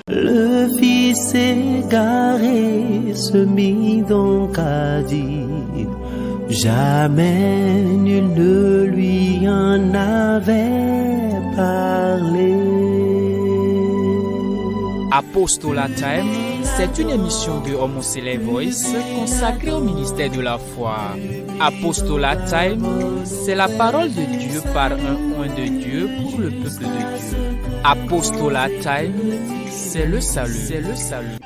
Le fils égaré se mit donc à dire, jamais nul ne lui en avait parlé. Apostolat Time, c'est une émission de Homocélé Voice consacrée au ministère de la foi. Apostolat Time, c'est la parole de Dieu par un oint de Dieu pour le peuple de Dieu. Apostolat Time, c'est le salut. C'est le salut.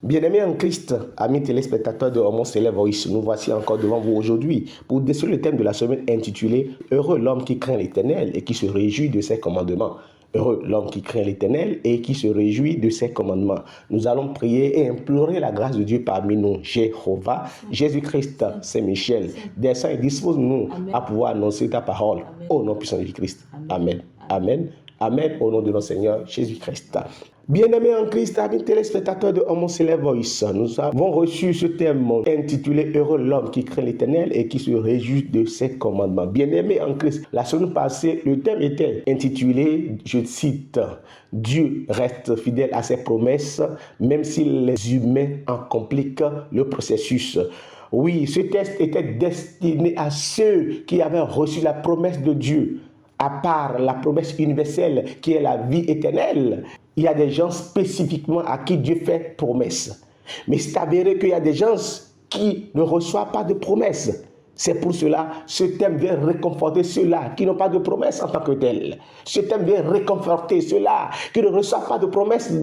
Bien-aimés en Christ, amis téléspectateurs de Homocélé Voice, nous voici encore devant vous aujourd'hui pour déceler le thème de la semaine intitulé « Heureux l'homme qui craint l'Éternel et qui se réjouit de ses commandements ». Heureux l'homme qui craint l'Éternel et qui se réjouit de ses commandements. Nous allons prier et implorer la grâce de Dieu parmi nous. Jéhovah, Jésus-Christ, Saint-Michel, descends et dispose-nous à pouvoir annoncer ta parole. Au nom puissant de Jésus-Christ. Amen. Amen. Amen. Au nom de notre Seigneur Jésus-Christ. Bien-aimés en Christ, amis téléspectateurs de Homocélé Voice, nous avons reçu ce thème intitulé « Heureux l'homme qui craint l'Éternel et qui se réjouit de ses commandements ». Bien-aimés en Christ, la semaine passée, le thème était intitulé, je cite, « Dieu reste fidèle à ses promesses, même si les humains en compliquent le processus ». Oui, ce texte était destiné à ceux qui avaient reçu la promesse de Dieu. À part la promesse universelle qui est la vie éternelle, il y a des gens spécifiquement à qui Dieu fait promesse. Mais c'est avéré qu'il y a des gens qui ne reçoivent pas de promesse. C'est pour cela, ce thème vient réconforter ceux-là qui n'ont pas de promesse en tant que tel. Ce thème vient réconforter ceux-là qui ne reçoivent pas de promesse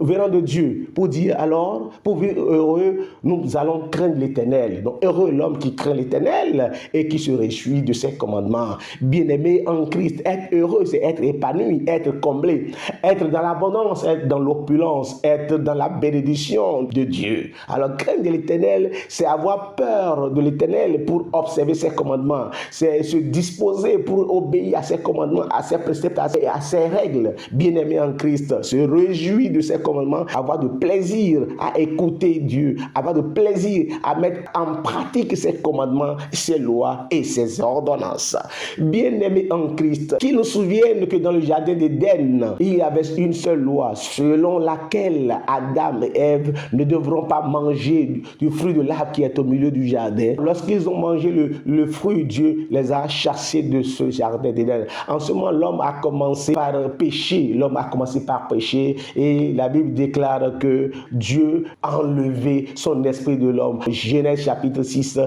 venant de Dieu. Pour dire alors, pour vivre heureux, nous allons craindre l'Éternel. Donc heureux l'homme qui craint l'Éternel et qui se réjouit de ses commandements. Bien-aimé en Christ, être heureux, c'est être épanoui, être comblé, être dans l'abondance, être dans l'opulence, être dans la bénédiction de Dieu. Alors craindre l'Éternel, c'est avoir peur de l'Éternel pour observer ses commandements, c'est se disposer pour obéir à ses commandements, à ses préceptes, à ses règles. Bien-aimé en Christ, se réjouir de ses commandements, avoir de plaisir à écouter Dieu, avoir de plaisir à mettre en pratique ses commandements, ses lois et ses ordonnances. Bien-aimé en Christ, qui nous souviennent que dans le jardin d'Éden, il y avait une seule loi selon laquelle Adam et Ève ne devront pas manger du fruit de l'arbre qui est au milieu du jardin. Lorsqu'ils ont mangé le fruit, Dieu les a chassés de ce jardin d'Éden. En ce moment, l'homme a commencé par pécher. L'homme a commencé par pécher et la Bible déclare que Dieu a enlevé son esprit de l'homme. Genèse chapitre 6,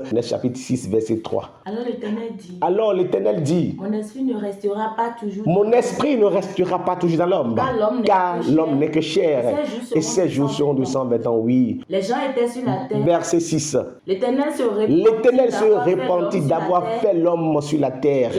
verset 3. Alors l'Éternel dit, mon esprit ne restera pas toujours. Mon esprit ne restera pas toujours dans l'homme. Car l'homme n'est que chair. Et ses jours seront de 120 ans, oui. Les gens étaient sur la terre. Verset 6. L'Éternel se repentit d'avoir fait l'homme sur la terre.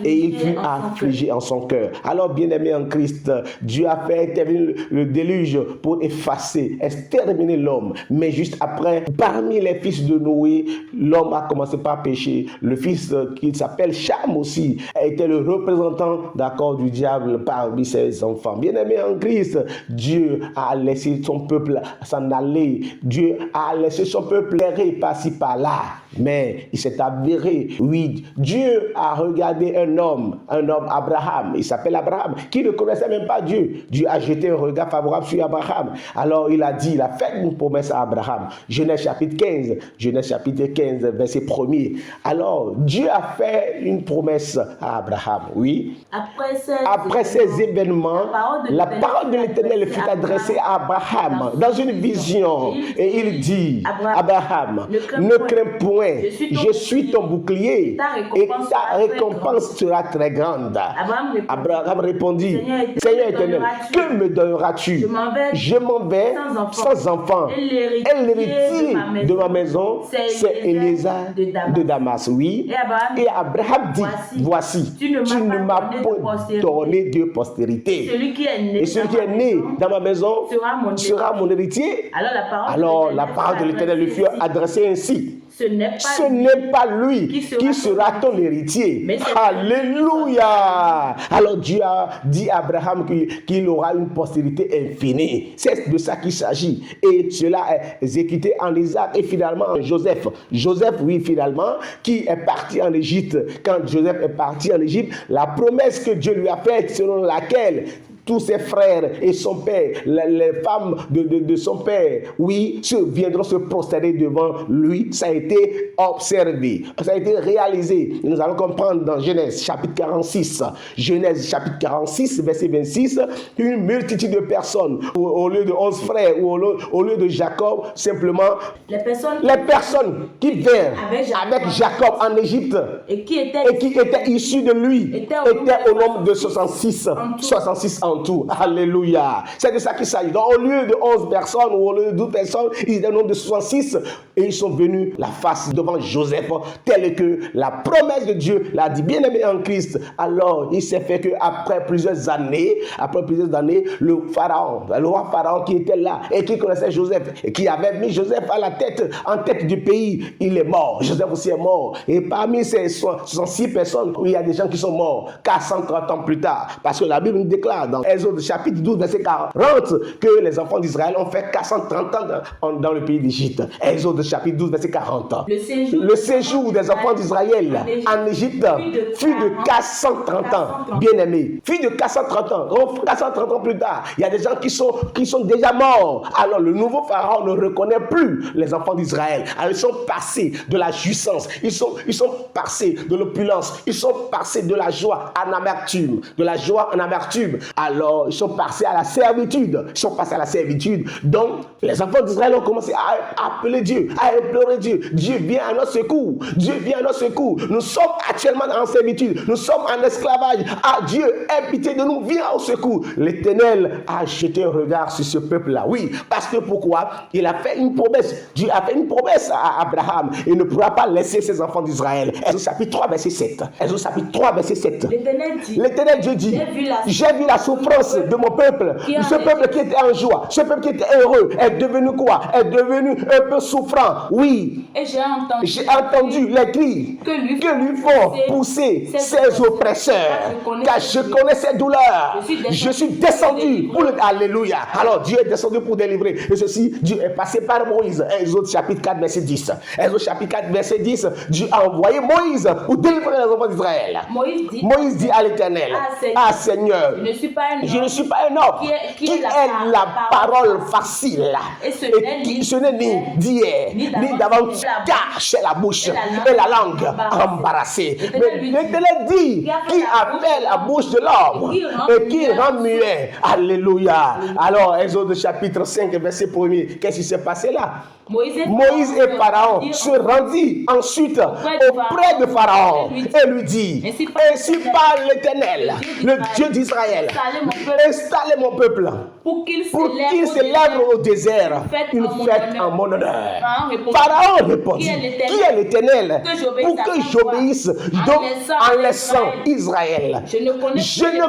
Et il fut affligé en son cœur. Alors, bien-aimé en Christ, Dieu a fait intervenir le déluge pour effacer, exterminer l'homme. Mais juste après, parmi les fils de Noé, l'homme a commencé par pécher. Le fils qui s'appelle Cham aussi a été le représentant, d'accord, du diable parmi ses enfants. Bien-aimé en Christ, Dieu a laissé son peuple s'en aller. Dieu a laissé son peuple errer par-ci par-là. Mais il s'est avéré, oui, Dieu a regardé un homme Abraham, il s'appelle Abraham, qui ne connaissait même pas Dieu. Dieu a jeté un regard favorable sur Abraham. Alors il a fait une promesse à Abraham. Genèse chapitre 15, verset 1er. Alors Dieu a fait une promesse à Abraham, oui. Après ces événements, la parole de l'Éternel fut adressée à Abraham dans une vision. Et il dit, Abraham, ne crains point, je suis ton bouclier et ta récompense sera très grande. Abraham répondit, Seigneur éternel, que me donneras-tu? Je m'en vais sans enfant. Et l'héritier de ma maison, c'est Éléazar de Damas. Oui. Et Abraham dit, voici, tu ne m'as pas donné de postérité. Et celui qui est né dans ma maison sera mon héritier. Alors la parole de l'Éternel lui fut adressée ainsi. ce n'est pas lui qui sera ton héritier. Mais c'est Alléluia. Alors Dieu a dit à Abraham qu'il aura une postérité infinie. C'est de ça qu'il s'agit. Et cela est exécuté en Isaac et finalement en Joseph. Joseph, oui, finalement, qui est parti en Égypte. Quand Joseph est parti en Égypte, la promesse que Dieu lui a faite, selon laquelle tous ses frères et son père, les femmes de son père, oui, viendront se prosterner devant lui. Ça a été observé, ça a été réalisé. Nous allons comprendre dans Genèse chapitre 46. Genèse chapitre 46, verset 26, une multitude de personnes, au lieu de 11 frères, ou au lieu de Jacob, simplement les personnes qui vinrent avec Jacob en Égypte et qui étaient issues de lui étaient au nombre de 66 en tout. Alléluia. C'est de ça qu'il s'agit. Donc, au lieu de 11 personnes ou au lieu de 12 personnes, ils étaient au nombre de 66 et ils sont venus la face devant Joseph, tel que la promesse de Dieu l'a dit, bien aimé en Christ. Alors, il s'est fait qu'après plusieurs années, le roi Pharaon qui était là et qui connaissait Joseph et qui avait mis Joseph en tête du pays, il est mort. Joseph aussi est mort. Et parmi ces 66 personnes, il y a des gens qui sont morts 430 ans plus tard. Parce que la Bible nous déclare dans Exode chapitre 12, verset 40, que les enfants d'Israël ont fait 430 ans dans le pays d'Égypte. Exode chapitre 12, verset 40. Le séjour des enfants d'Israël en Égypte fut de 430 ans. Bien aimé. Fut de 430 ans. Donc, 430 ans plus tard, il y a des gens qui sont déjà morts. Alors, le nouveau Pharaon ne reconnaît plus les enfants d'Israël. Alors, ils sont passés de la jouissance. Ils sont passés de l'opulence. Ils sont passés de la joie en amertume. De la joie en amertume. Alors, ils sont passés à la servitude. Donc, les enfants d'Israël ont commencé à appeler Dieu, à implorer Dieu. Dieu vient à notre secours. Nous sommes actuellement en servitude. Nous sommes en esclavage. Ah, Dieu, aie pitié de nous. Viens au secours. L'Éternel a jeté un regard sur ce peuple-là. Oui, parce que pourquoi? Il a fait une promesse. Dieu a fait une promesse à Abraham. Il ne pourra pas laisser ses enfants d'Israël. Exode chapitre 3, verset 7. L'Éternel Dieu dit, j'ai vu la souffrance de mon peuple, ce peuple qui était en joie, ce peuple qui était heureux, est devenu quoi? Est devenu un peu souffrant. Oui. Et j'ai entendu les cris que lui font pousser ses oppresseurs. Car je connais ses douleurs. Je suis descendu pour Alléluia. Alors Dieu est descendu pour délivrer. Et ceci, Dieu est passé par Moïse. Exode chapitre 4, verset 10. Exode chapitre 4, verset 10. Dieu a envoyé Moïse pour délivrer les enfants d'Israël. Moïse dit à l'Éternel, ah Seigneur, je ne suis pas un homme qui est la parole facile. Et ce n'est ni d'hier, ni d'avant-hier, c'est la bouche et la langue embarrassée. Mais l'Éternel dit, qui a fait la bouche de l'homme et qui rend muet. Alléluia. Alors, Exode chapitre 5, verset 1er, qu'est-ce qui s'est passé là? Moïse et Pharaon se rendit ensuite auprès de Pharaon et lui dit, ainsi parle l'Éternel, le Dieu d'Israël, installez mon peuple pour qu'il s'élève au désert une fête en mon honneur. Pharaon répondit, qui est l'Éternel pour que j'obéisse donc en laissant Israël? Je ne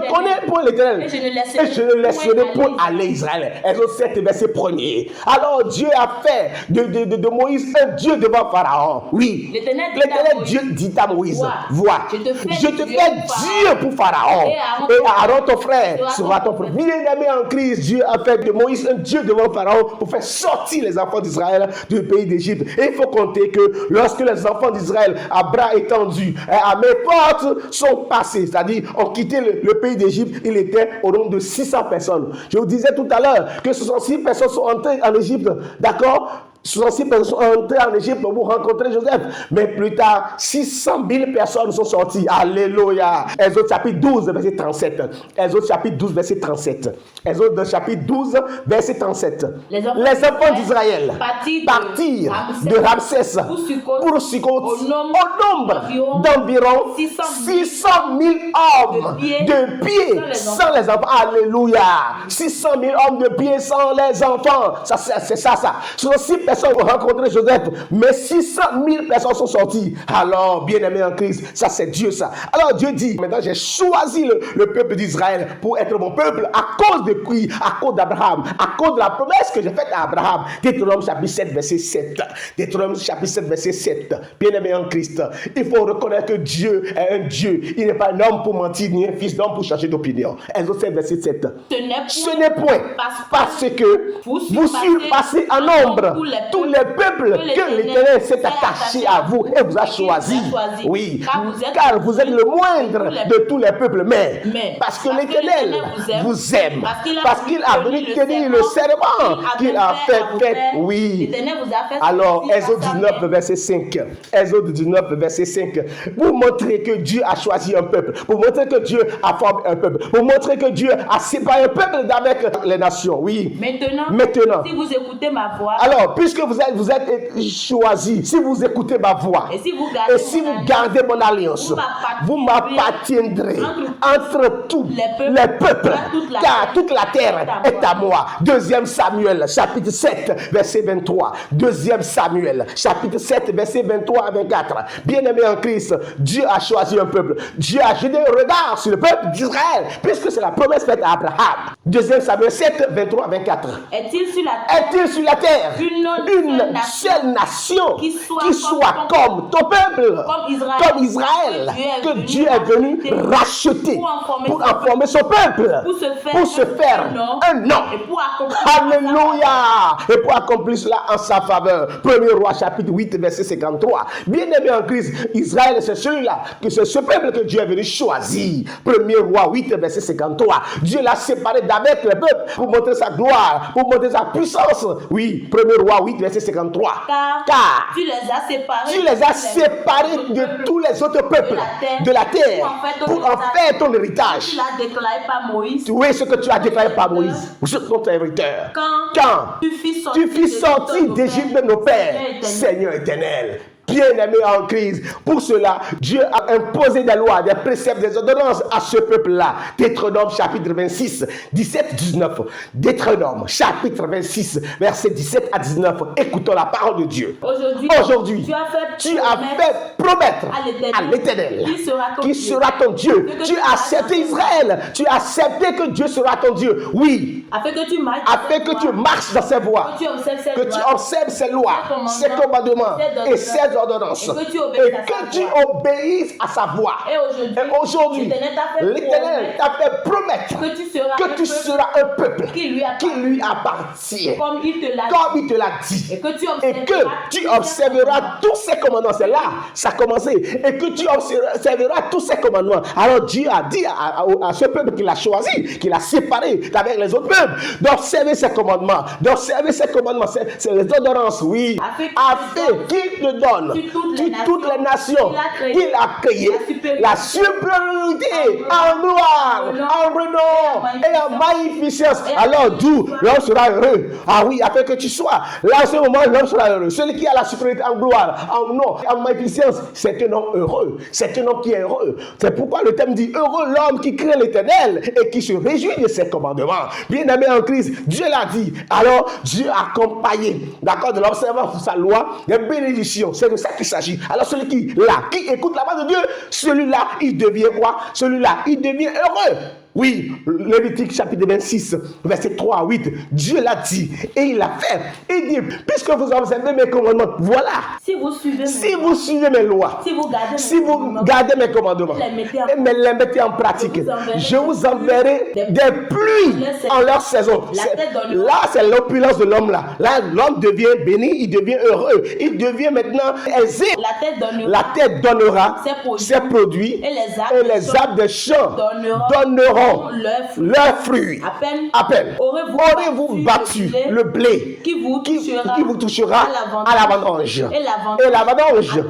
connais point l'Éternel et je ne laisserai point aller Israël. Exode 7, verset 1er. Alors Dieu a fait de Moïse un Dieu devant Pharaon. Oui. L'Éternel Dieu dit à Moïse, vois, je te fais Dieu pour Pharaon. Et Aaron ton frère sera ton frère. Bien-aimé en Christ, Dieu a fait de Moïse un Dieu devant Pharaon pour faire sortir les enfants d'Israël du pays d'Égypte. Et il faut compter que lorsque les enfants d'Israël, à bras étendus, à mes portes, sont passés, c'est-à-dire ont quitté le pays d'Égypte, il était au nombre de 600 personnes. Je vous disais tout à l'heure que 66 personnes sont entrées en Égypte, d'accord? 66 personnes sont entrées en Égypte pour rencontrer Joseph. Mais plus tard, 600 000 personnes sont sorties. Alléluia. Exode chapitre 12, verset 37. Exode chapitre 12, verset 37. Exode chapitre 12, verset 37. Les enfants d'Israël partirent de Ramsès pour Sukkot au nombre d'environ 600 000 hommes de pied sans les enfants. Alléluia. 600 000 hommes de pied sans les enfants. C'est ça. 66 personnes ont rencontré Joseph, mais 600 000 personnes sont sorties. Alors, bien-aimé en Christ, ça c'est Dieu ça. Alors Dieu dit, maintenant j'ai choisi le peuple d'Israël pour être mon peuple à cause de qui? À cause d'Abraham, à cause de la promesse que j'ai faite à Abraham. Deutéronome chapitre 7 verset 7. Deutéronome chapitre 7 verset 7. Bien-aimé en Christ, il faut reconnaître que Dieu est un Dieu. Il n'est pas un homme pour mentir, ni un fils d'homme pour changer d'opinion. Exode 7 verset 7. Ce n'est point parce que vous surpassez en nombre tous les peuples que l'Éternel s'est attaché à vous et vous a choisi. Oui, car vous êtes le moindre de tous les peuples, mais parce que l'Éternel vous aime, parce qu'il a venu tenir le serment qu'il a fait. Oui. Alors, Exode 19 verset 5. Exode 19 verset 5. Pour montrer que Dieu a choisi un peuple, pour montrer que Dieu a formé un peuple, pour montrer que Dieu a séparé un peuple d'avec les nations. Oui. Maintenant, si vous écoutez ma voix, alors, puisque vous êtes choisi, si vous écoutez ma voix, et si vous gardez mon alliance, vous m'appartiendrez entre tous les peuples, car toute la terre est à moi. 2 Samuel, chapitre 7, verset 23. 2 Samuel, chapitre 7, verset 23 à 24. Bien-aimé en Christ, Dieu a choisi un peuple. Dieu a jeté un regard sur le peuple d'Israël, puisque c'est la promesse faite à Abraham. 2 Samuel 7, 23 à 24. Est-il sur la terre une seule nation qui soit comme ton peuple, comme Israël, que Dieu est venu racheter pour en former son peuple, pour se faire un nom. Alléluia! Et pour accomplir cela en sa faveur. 1er Roi chapitre 8 verset 53. Bien-aimé en Christ, Israël c'est celui-là, que c'est ce peuple que Dieu est venu choisir. 1er Roi 8 verset 53. Dieu l'a séparé d'avec le peuple pour montrer sa gloire, pour montrer sa puissance. Oui, 1er Roi 8 verset 53. Car tu les as séparés de tous les autres peuples de la terre pour en faire ton héritage. Tu l'as déclaré par Moïse. Oui, ce que tu as déclaré par Moïse. Ton serviteur. Quand tu fis sortir d'Égypte de nos pères, Seigneur éternel. Bien-aimé en Christ. Pour cela, Dieu a imposé des lois, des préceptes, des ordonnances à ce peuple-là. Deutéronome chapitre 26, 17, 19. Deutéronome chapitre 26, versets 17 à 19. Écoutons la parole de Dieu. Aujourd'hui, tu as fait promettre à l'Éternel qui sera ton Dieu. Tu as accepté Israël. Tu as accepté que Dieu sera ton Dieu. Oui. Afin que tu marches dans ses voies. Que tu observes ses lois, ses commandements et ses ordonnances. Et que tu obéisses à sa voix. Et aujourd'hui, l'Éternel t'a fait promettre que tu seras un peuple qui lui appartient. Comme il te l'a dit. Et que tu observeras tous ses commandements. C'est là, ça a commencé. Et que tu observeras tous ses commandements. Alors Dieu a dit à ce peuple qu'il a choisi, qu'il a séparé d'avec les autres peuples, d'observer ses commandements. D'observer ses commandements. C'est les ordonnances, oui. Afin qu'il te donne toutes les nations qu'il a créées, la supériorité en gloire, en renom et en magnificence. Alors d'où l'homme sera heureux. Ah oui, afin que tu sois là en ce moment, l'homme sera heureux. Celui qui a la supériorité en gloire, en nom, en magnificence, c'est un homme heureux. C'est un homme qui est heureux. C'est pourquoi le thème dit heureux l'homme qui craint l'Éternel et qui se réjouit de ses commandements. Bien-aimé en Christ, Dieu l'a dit. Alors Dieu a accompagné, d'accord, de l'observance de sa loi, des bénédictions. C'est de ça qu'il s'agit. Alors celui qui écoute la voix de Dieu, celui-là, il devient quoi? Celui-là, il devient heureux. Oui, Lévitique chapitre 26, verset 3 à 8, Dieu l'a dit et il l'a fait. Il dit, puisque vous observez mes commandements, voilà. Si vous suivez mes lois, si vous gardez mes commandements, et me les mettez en pratique, je vous enverrai des pluies en leur saison. Là, c'est l'opulence de l'homme là. Là, l'homme devient béni, il devient heureux, il devient maintenant aisé. La terre donnera ses produits et les arbres des champs donneront leurs fruits. À peine aurez-vous battu le blé qui vous touchera à la vendange. Et la vendange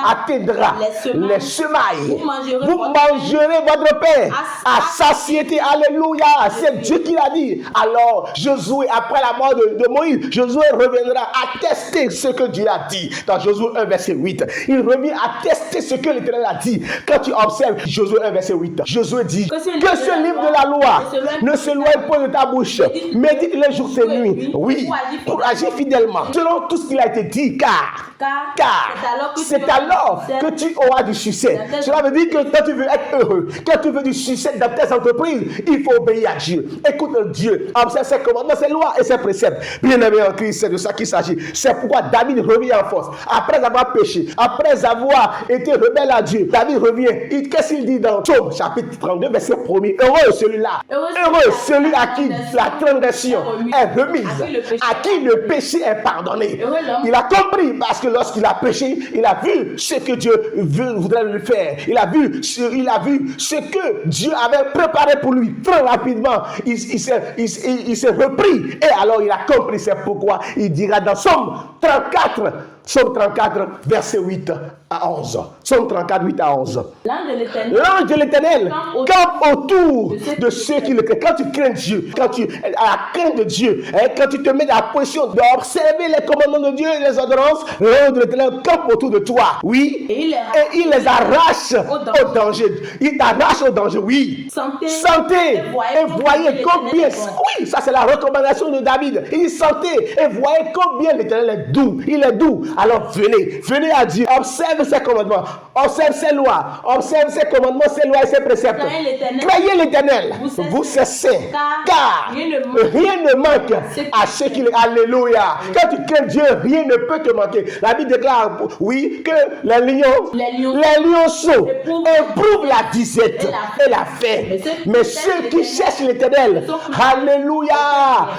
atteindra les semailles. Vous mangerez votre pain à satiété. Alléluia. C'est Dieu qui l'a dit. Alors Josué, après la mort de Moïse, Josué reviendra attester ce que Dieu a dit. Dans Josué 1 verset 8, il revient attester ce que l'Éternel a dit. Quand tu observes Josué 1 verset 8, Josué dit que ce livre de la loi ne s'éloigne pas de ta bouche. Médite les jours et nuits. Oui, pour agir fidèlement selon tout ce qu'il a été dit, car c'est alors que tu auras du succès. Cela veut dire que quand tu veux être heureux, quand tu veux du succès dans tes entreprises, il faut obéir à Dieu. Écoute Dieu, observe ses commandements, ses lois et ses préceptes. Bien-aimé en Christ, c'est de ça qu'il s'agit. C'est pourquoi David revient en force. Après avoir péché, après avoir été rebelle à Dieu, David revient. Qu'est-ce qu'il dit dans Psaume chapitre 32, verset 1er? Heureux celui-là. Heureux celui à qui la transgression est remise, à qui le péché est pardonné. Il a compris parce que lorsqu'il a péché, il a vu ce que Dieu voudrait lui faire. Il a vu ce que Dieu avait préparé pour lui. Très rapidement, il s'est repris. Et alors il a compris. C'est pourquoi il dira dans Psaume 34, verset 8 à 11. Psaume 34, 8 à 11. L'ange de l'Éternel campe autour de ceux qui le craignent. Quand tu crains Dieu, quand tu as la crainte de Dieu, quand tu te mets dans la position d'observer les commandements de Dieu et les ordonnances, l'ange de l'Éternel campe autour de toi. Oui. Et il les arrache au danger. Il t'arrache au danger, oui. Sentez et voyez combien. Oui, ça c'est la recommandation de David. Il dit sentez et voyez combien l'Éternel est doux. Il est doux. Alors venez à Dieu. Observe ses commandements. Observe ses lois. Observe ses commandements, ses lois et ses préceptes. Croyez l'Éternel. Vous cessez. Car rien ne manque à ceux qui... Alléluia. Quand tu crains Dieu, rien ne peut te manquer. La Bible déclare, oui, que les lionceaux éprouvent la disette et la faim. Mais ceux qui cherchent l'Éternel, alléluia,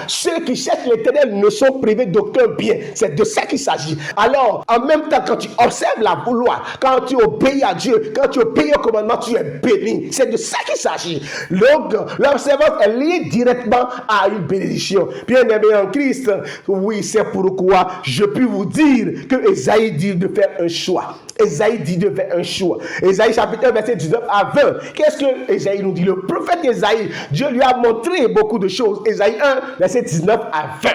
ceux qui cherchent l'Éternel ne sont privés d'aucun bien. C'est de ça qu'il s'agit. Alors, en même temps, quand tu observes la loi, quand tu obéis à Dieu, quand tu obéis au commandement, tu es béni. C'est de ça qu'il s'agit. Donc, l'observance est liée directement à une bénédiction. Bien-aimé en Christ, oui, c'est pourquoi je puis vous dire que Ésaïe dit de faire un choix. Ésaïe dit de faire un choix. Ésaïe chapitre 1, verset 19 à 20. Qu'est-ce que Ésaïe nous dit? Le prophète Ésaïe, Dieu lui a montré beaucoup de choses. Ésaïe 1, verset 19 à 20.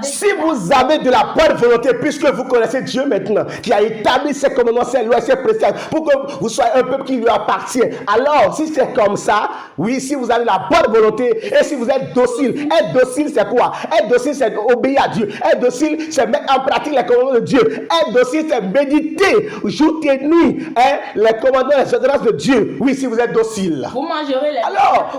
Si vous avez de la bonne volonté, puisque vous connaissez Dieu maintenant, qui a établi ses commandements, ses lois, ses préceptes, pour que vous soyez un peuple qui lui appartient. Alors, si c'est comme ça, oui, si vous avez la bonne volonté, et si vous êtes docile, être docile, c'est quoi? Être docile, c'est obéir à Dieu. Être docile, c'est mettre en pratique les commandements de Dieu. Être docile, c'est méditer jour et nuit les commandements, les ordonnances de Dieu. Oui, si vous êtes docile. Vous mangerez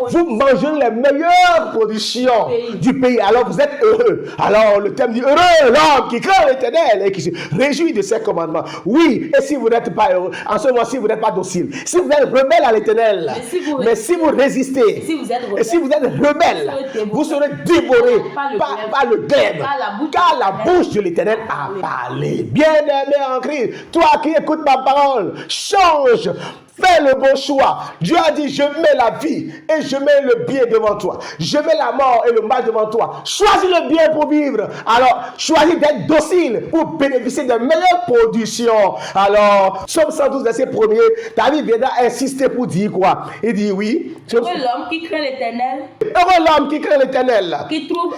vous mangerez les meilleures productions du pays. Alors, vous êtes heureux. Alors le thème dit heureux l'homme qui craint l'Éternel et qui se réjouit de ses commandements. Oui, et si vous n'êtes pas heureux, en ce moment-ci vous n'êtes pas docile, si vous êtes rebelle à l'Éternel, mais si vous résistez, et si vous êtes rebelle, vous serez dévoré par le glaive, car la bouche de l'Éternel a parlé. Bien-aimé en Christ, toi qui écoutes ma parole, change. Fais le bon choix. Dieu a dit, je mets la vie et je mets le bien devant toi. Je mets la mort et le mal devant toi. Choisis le bien pour vivre. Alors, choisis d'être docile pour bénéficier de meilleures productions. Alors, Psaume 112, verset 1er, David viendra insister pour dire quoi? Il dit oui. Heureux l'homme qui craint l'Éternel. Heureux l'homme qui craint l'Éternel. Qui trouve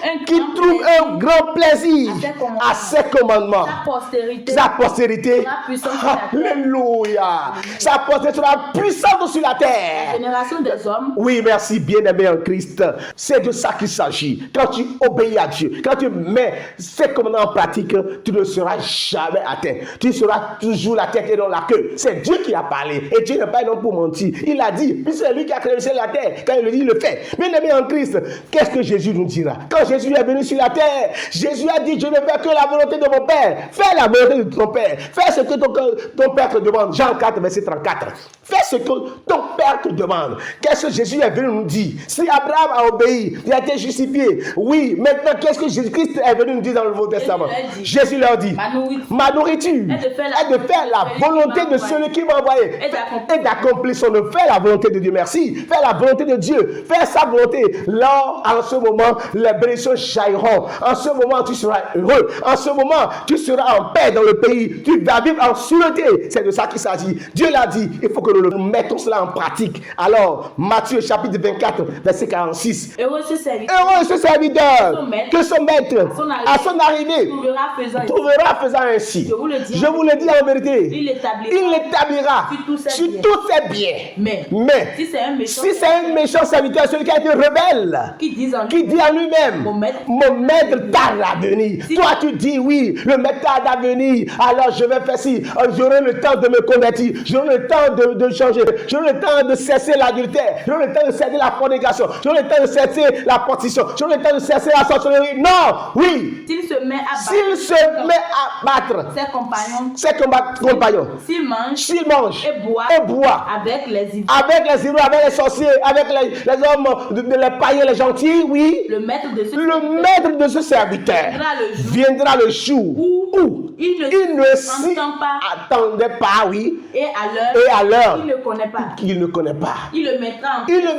un grand plaisir à ses commandements. Sa postérité. Alléluia. Sa postérité sera puissante sur la terre. La génération des hommes. Oui, merci, bien-aimé en Christ. C'est de ça qu'il s'agit. Quand tu obéis à Dieu, quand tu mets ces commandements en pratique, tu ne seras jamais atteint. Tu seras toujours la tête et non la queue. C'est Dieu qui a parlé. Et Dieu n'est pas un homme pour mentir. Il a dit, puis c'est lui qui a créé le ciel et la terre. Quand il le dit, il le fait. Bien-aimé en Christ, qu'est-ce que Jésus nous dira? Quand Jésus est venu sur la terre, Jésus a dit, je ne fais que la volonté de mon Père. Fais la volonté de ton Père. Fais ce que ton Père te demande. Jean 4, verset 34. Fais ce que ton Père te demande. Qu'est-ce que Jésus est venu nous dire? Si Abraham a obéi, il a été justifié. Oui, maintenant, qu'est-ce que Jésus-Christ est venu nous dire dans le Nouveau Testament? Jésus leur dit, ma nourriture est de faire la volonté de celui qui m'a envoyé et d'accomplir son œuvre. Fais la volonté de Dieu, merci. Fais la volonté de Dieu. Fais sa volonté. Là, en ce moment, les bénédictions jailliront. En ce moment, tu seras heureux. En ce moment, tu seras en paix dans le pays. Tu vas vivre en sûreté. C'est de ça qu'il s'agit. Dieu l'a dit. Il faut que le mettons cela en pratique. Alors, Matthieu chapitre 24, verset 46. Heureux ce serviteur Heureux ce serviteur que son maître, à son arrivée, trouvera faisant ainsi. Je vous le dis en vérité, il l'établira sur tous ses biens. Mais si c'est un méchant serviteur, celui qui a été rebelle, qui dit en lui-même, mon maître tarde à venir. Toi tu dis oui, le maître tarde à venir, alors je vais faire ci, j'aurai le temps de me convertir, j'aurai le temps de changer, j'aurai le temps de cesser l'adultère, j'aurai le temps de cesser la fornication, j'aurai le temps de cesser la partition, j'aurai le temps de cesser la sorcellerie. Non, oui. S'il se met à battre ses compagnons, s'il mange et boit avec les ivrognes, avec les sorciers, avec les hommes, les païens, les gentils, oui, le maître de ce serviteur viendra le jour où il ne s'y attendait pas, oui, et à l'heure qu'il ne connaît pas. Il le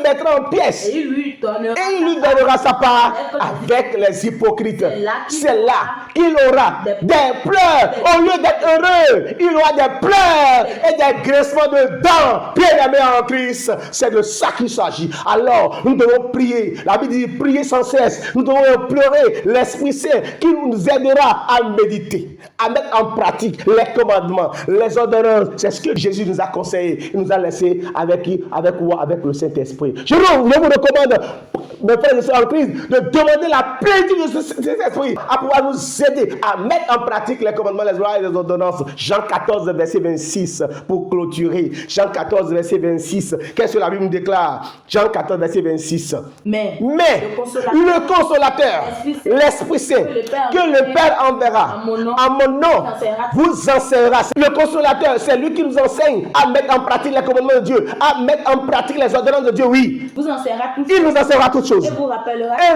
mettra en pièces et il lui donnera sa part avec les hypocrites. C'est là qu'il aura des pleurs. Au lieu d'être heureux, il aura des pleurs et des grincements de dents. Bien-aimés en Christ, c'est de ça qu'il s'agit. Alors, nous devons prier. La Bible dit prier sans cesse. Nous devons pleurer l'Esprit Saint qui nous aidera à méditer, à mettre en pratique les commandements, les ordonnances. C'est ce que Jésus nous a conseillé. Il nous a laissé avec qui? Avec quoi? Avec le Saint-Esprit. Je vous recommande, mes frères et sœurs en Christ, de demander la plénitude de ce Saint-Esprit à pouvoir nous aider à mettre en pratique les commandements, les lois et les ordonnances. Jean 14, verset 26, pour clôturer. Jean 14, verset 26. Qu'est-ce que la Bible nous déclare? Jean 14, verset 26. Mais le consolateur, l'Esprit Saint, que le Père enverra en mon nom, vous enseignera. Le consolateur, c'est lui qui nous enseigne à mettre en pratique les commandements de Dieu, à mettre en pratique les ordonnances de Dieu, oui. Il nous enseignera toutes choses. Et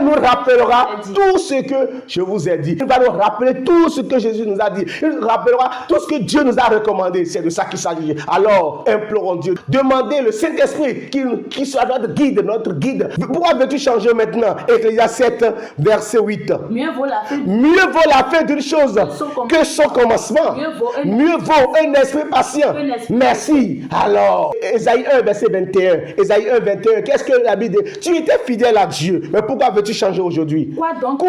nous rappellera tout ce que je vous ai dit. Il va nous rappeler tout ce que Jésus nous a dit. Il nous rappellera tout ce que Dieu nous a recommandé. C'est de ça qu'il s'agit. Alors, implorons Dieu. Demandez le Saint-Esprit qui soit notre guide. Pourquoi veux-tu changer maintenant? Ecclésiaste 7, verset 8. Mieux vaut la fin d'une chose que son commencement. Mieux vaut un esprit patient. Merci. Alors, Ésaïe 1, verset 21. Ésaïe 1, 21. Qu'est-ce que la Bible dit? Tu étais fidèle à Dieu. Mais pourquoi veux-tu changer aujourd'hui? Quoi donc?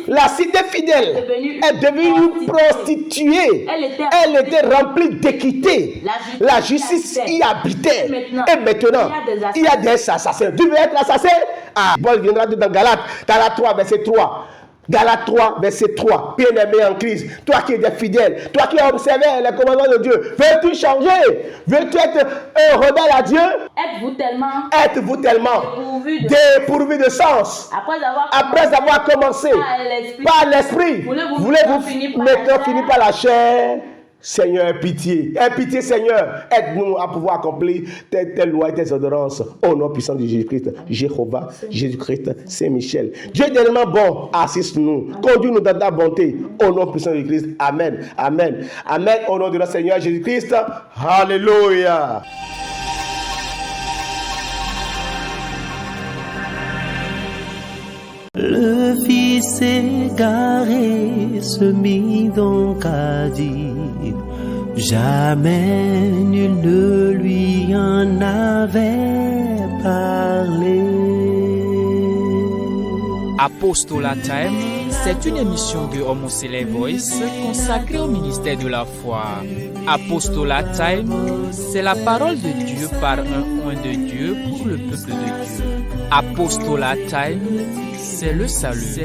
La cité fidèle est devenue une prostituée. Elle était remplie d'équité. La justice y habitait. Et maintenant, il y a des assassins. Tu veux être assassin? Paul viendra dans Galates 3, verset 3. Galates 3, verset 3. Bien-aimé en Christ, toi qui es fidèle, toi qui as observé les commandements de Dieu, veux-tu changer? Veux-tu être un rebelle à Dieu? Êtes-vous tellement dépourvu de sens? Après avoir commencé par l'esprit, voulez-vous maintenant finir par la chair? Seigneur, pitié. Pitié, Seigneur. Aide-nous à pouvoir accomplir tes lois et tes ordonnances. Au nom puissant de Jésus-Christ, Jéhovah, Jésus-Christ, Saint-Michel. Dieu est tellement bon. Assiste-nous. Conduis-nous dans ta bonté. Au nom puissant de Jésus-Christ. Amen. Amen. Amen. Au nom de notre Seigneur Jésus-Christ. Alléluia. Le fils égaré se mit donc à dire, jamais nul ne lui en avait parlé. Apostolat Time, c'est une émission de Homoselect Voice consacrée au ministère de la foi. Apostolat Time, c'est la parole de Dieu par un oint de Dieu pour le peuple de Dieu. Apostolat Time, c'est le salut.